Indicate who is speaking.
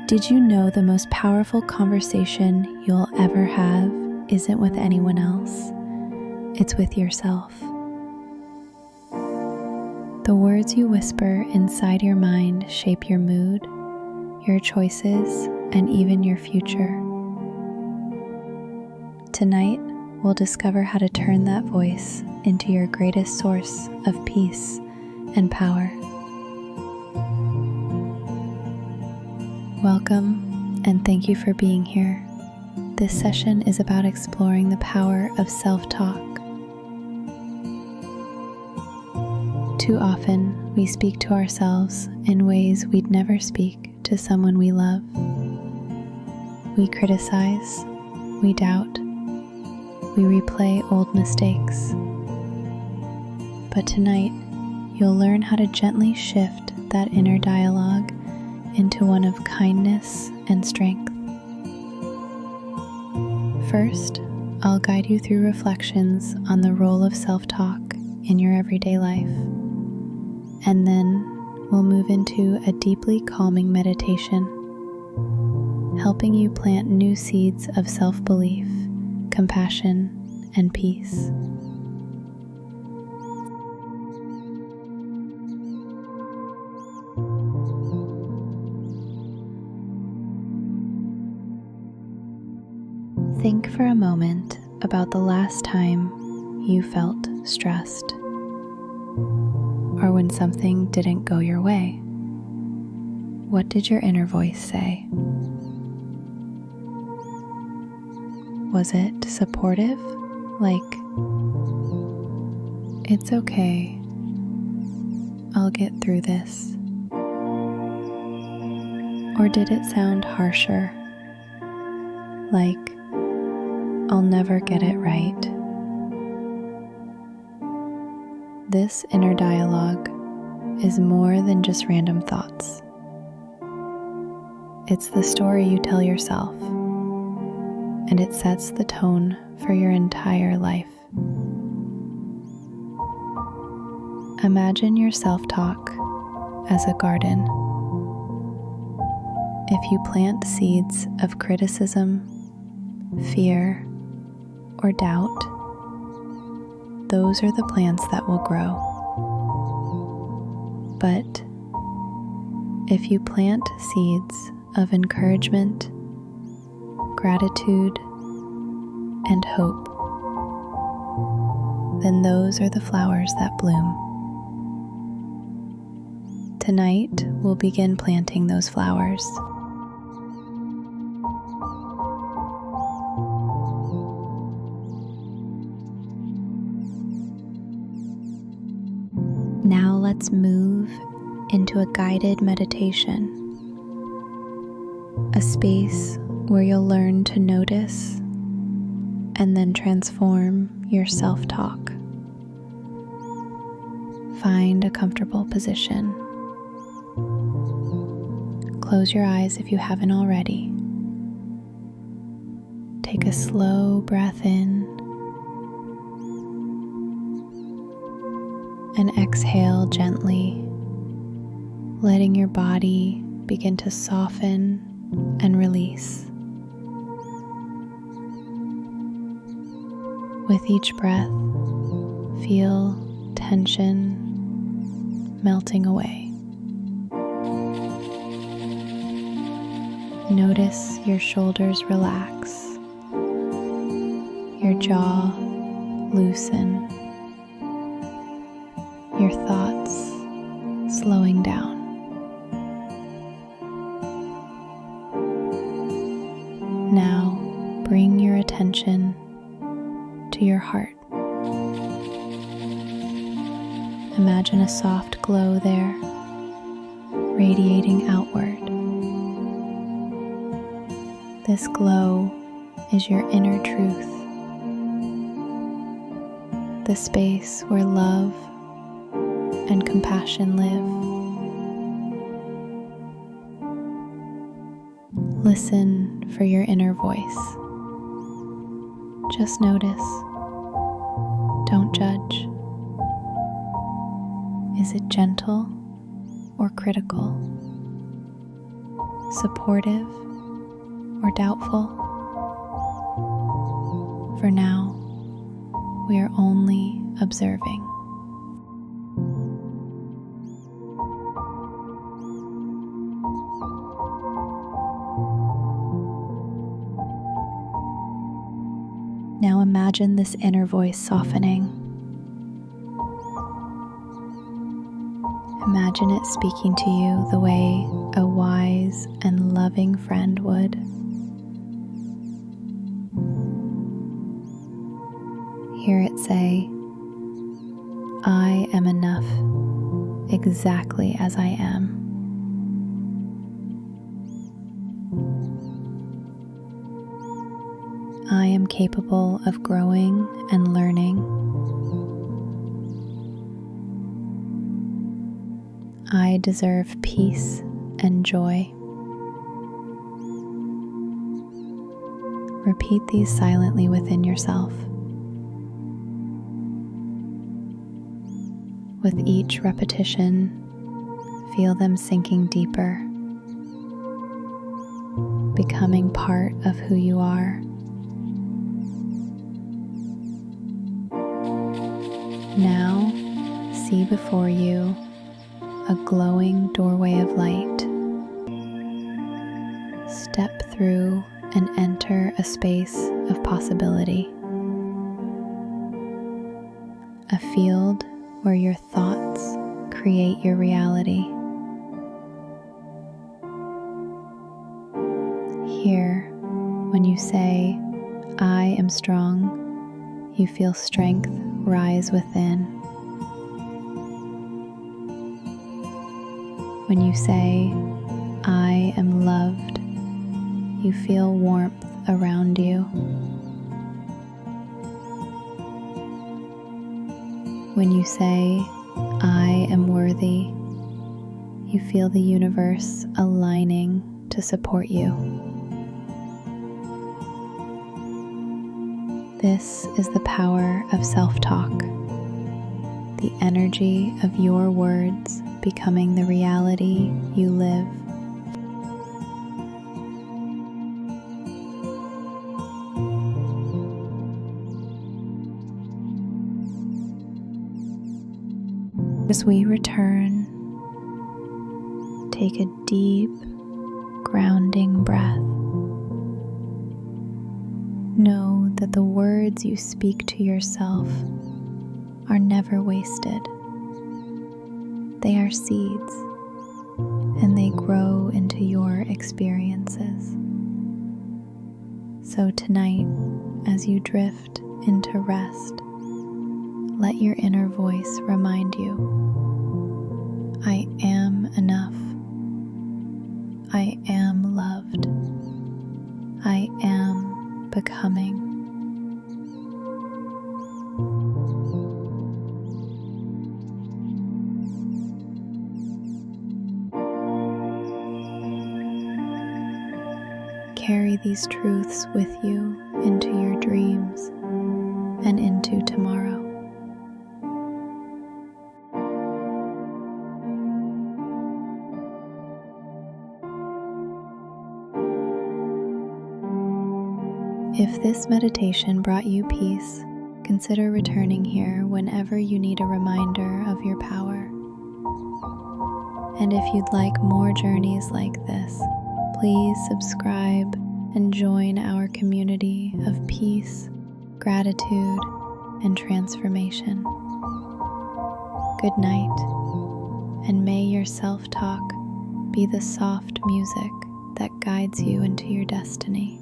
Speaker 1: Did you know the most powerful conversation you'll ever have isn't with anyone else? It's with yourself. The words you whisper inside your mind shape your mood, your choices, and even your future. Tonight, we'll discover how to turn that voice into your greatest source of peace and power. Welcome, and thank you for being here. This session is about exploring the power of self-talk. Too often, we speak to ourselves in ways we'd never speak to someone we love. We criticize, we doubt, we replay old mistakes. But tonight, you'll learn how to gently shift that inner dialogue into one of kindness and strength. First, I'll guide you through reflections on the role of self-talk in your everyday life, and then we'll move into a deeply calming meditation, helping you plant new seeds of self-belief, compassion, and peace. Think for a moment about the last time you felt stressed, or when something didn't go your way. What did your inner voice say? Was it supportive, like, "It's okay, I'll get through this"? Or did it sound harsher, like, "I'll never get it right"? This inner dialogue is more than just random thoughts. It's the story you tell yourself, and it sets the tone for your entire life. Imagine your self-talk as a garden. If you plant seeds of criticism, fear, or doubt, those are the plants that will grow. But if you plant seeds of encouragement, gratitude, and hope, then those are the flowers that bloom. Tonight, we'll begin planting those flowers. Now let's move into a guided meditation, a space where you'll learn to notice and then transform your self-talk. Find a comfortable position. Close your eyes if you haven't already. Take a slow breath in and exhale gently, letting your body begin to soften and release. With each breath, feel tension melting away. Notice your shoulders relax, your jaw loosen, your thoughts slowing down. Now bring your attention to your heart. Imagine a soft glow there, radiating outward. This glow is your inner truth, the space where love and compassion live. Listen for your inner voice. Just notice. Don't judge. Is it gentle or critical? supportive, or doubtful. For now, we are only observing. Now imagine this inner voice softening. Imagine it speaking to you the way a wise and loving friend would. Hear it say, "I am enough exactly as I am." I am capable of growing and learning. I deserve peace and joy. Repeat these silently within yourself. With each repetition, feel them sinking deeper, becoming part of who you are. Now, see before you a glowing doorway of light. Step through and enter a space of possibility. A field where your thoughts create your reality. Here, when you say, "I am strong," you feel strength rise within. When you say, "I am loved," you feel warmth around you. When you say, "I am worthy," you feel the universe aligning to support you. This is the power of self-talk, the energy of your words becoming the reality you live. As we return, take a deep, grounding breath. Know that the words you speak to yourself are never wasted. They are seeds, and they grow into your experiences. So tonight, as you drift into rest, let your inner voice remind you, "I am enough. I am loved. I am becoming." Carry these truths with you into your dreams and into tomorrow. If this meditation brought you peace, consider returning here whenever you need a reminder of your power. And if you'd like more journeys like this, please subscribe and join our community of peace, gratitude, and transformation. Good night, and may your self-talk be the soft music that guides you into your destiny.